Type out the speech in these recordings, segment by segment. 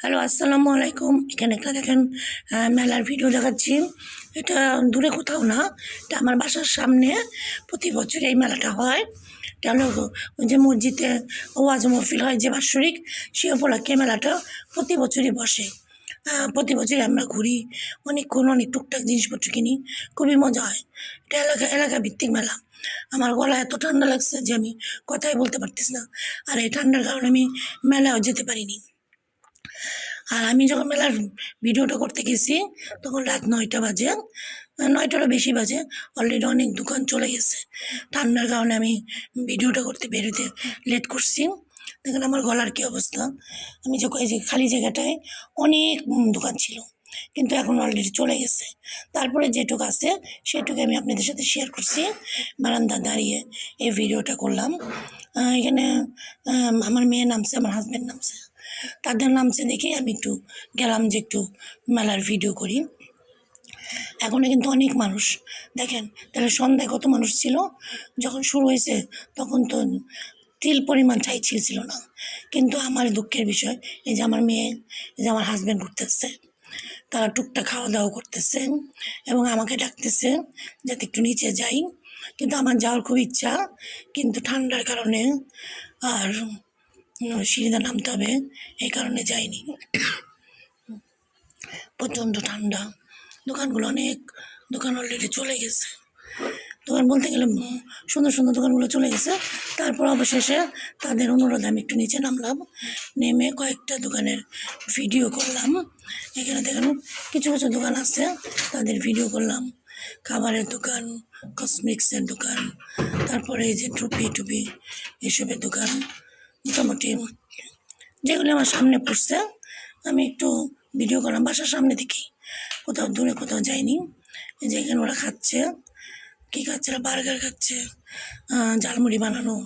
Hello, আসসালামু আলাইকুম। এখানে একটা দেখেন মেলার ভিডিও দেখাচ্ছি। এটা দূরে কোথাও না, এটা আমার বাসার সামনে। প্রতি বছর এই মেলাটা হয়। এটা হলো ওই যে মসজিদে ওয়াজ মাহফিল হয় যে বাৎসরিক, সে উপলক্ষে মেলাটা প্রতি বছরই বসে। প্রতি বছরই আমরা ঘুরি, অনেক টুকটাক জিনিসপত্র কিনি, খুবই মজা হয়। এটা এলাকা ভিত্তিক মেলা। আমার গলা এত ঠান্ডা লাগছে যে আমি কথাই বলতে পারতেছি না। আর এই ঠান্ডার কারণে আমি মেলাও যেতে পারিনি। আর আমি যখন মেলার ভিডিওটা করতে গেছি তখন রাত ৯টা বাজে, ৯টারও বেশি বাজে। অলরেডি অনেক দোকান চলে গেছে। ঠান্ডার কারণে আমি ভিডিওটা করতে বেরোতে লেট করছি। দেখুন আমার গলার কী অবস্থা। আমি যে এই যে খালি জায়গাটায় অনেক দোকান ছিল, কিন্তু এখন অলরেডি চলে গেছে। তারপরে যেটুকু আছে সেটুকু আমি আপনাদের সাথে শেয়ার করছি। বারান্দা দাঁড়িয়ে এই ভিডিওটা করলাম। এখানে আমার মেয়ে নামছে, আমার হাজব্যান্ড নামছে, তাদের নামছে দেখে আমি একটু গেলাম যে একটু মেলার ভিডিও করি। এখনও কিন্তু অনেক মানুষ, দেখেন তাহলে সন্ধ্যায় কত মানুষ ছিল। যখন শুরু হয়েছে তখন তো তিল পরিমাণ ছাই ছিল না। কিন্তু আমার দুঃখের বিষয় এই যে আমার মেয়ে, এই যে আমার হাজব্যান্ড ঘুরতেছে, তারা টুকটাক খাওয়া দাওয়া করতেছে এবং আমাকে ডাকতেছে যাতে একটু নিচে যাই। কিন্তু আমার যাওয়ার খুব ইচ্ছা, কিন্তু ঠান্ডার কারণে আর সিঁড়িতে নামতে হবে, এই কারণে যাইনি। প্রচণ্ড ঠান্ডা। অনেক দোকান অলরেডি চলে গেছে। দোকান বলতে গেলে সুন্দর সুন্দর দোকানগুলো চলে গেছে। তারপর অবশেষে তাদের অনুরোধে আমি একটু নিচে নামলাম। নেমে কয়েকটা দোকানের ভিডিও করলাম। এখানে দেখেন কিছু কিছু দোকান আছে, তাদের ভিডিও করলাম। খাবারের দোকান, কসমেটিক্সের দোকান, তারপরে এই যে টুপি এসবের দোকান। মোটামুটি যেগুলি আমার সামনে পড়ছে আমি একটু ভিডিও করলাম বাসার সামনে থেকেই, কোথাও দূরে কোথাও যাইনি। এই যে এখানে ওরা খাচ্ছে, কী খাচ্ছে, ওরা বার্গার খাচ্ছে, ঝালমুড়ি বানানো,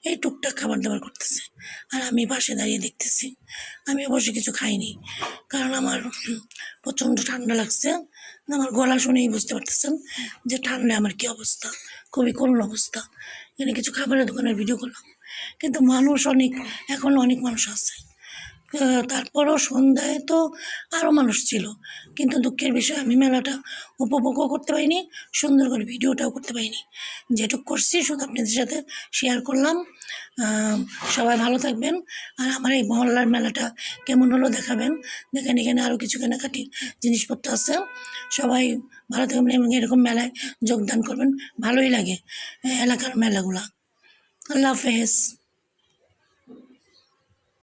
এই টুকটাক খাবার দাবার করতেছে। আর আমি পাশে দাঁড়িয়ে দেখতেছি। আমি অবশ্যই কিছু খাইনি, কারণ আমার প্রচণ্ড ঠান্ডা লাগছে। আমার গলা শুনেই বুঝতে পারতেছেন যে ঠান্ডায় আমার কী অবস্থা, খুবই করুণ অবস্থা। এখানে কিছু খাবারের দোকানের ভিডিও করলাম, কিন্তু মানুষ অনেক, এখনও অনেক মানুষ আছে। তারপরও সন্ধ্যায় তো আরও মানুষ ছিল, কিন্তু দুঃখের বিষয় আমি মেলাটা উপভোগও করতে পারিনি, সুন্দর করে ভিডিওটাও করতে পারিনি। যেটুকু করছি শুধু আপনাদের সাথে শেয়ার করলাম। সবাই ভালো থাকবেন। আর আমার এই মহল্লার মেলাটা কেমন হলো দেখাবেন। দেখেন এখানে আরও কিছু কেনাকাটি জিনিসপত্র আছে। সবাই ভালো থাকবেন এবং এরকম মেলায় যোগদান করবেন, ভালোই লাগে এলাকার মেলাগুলা। আল্লাহ হাফেজ।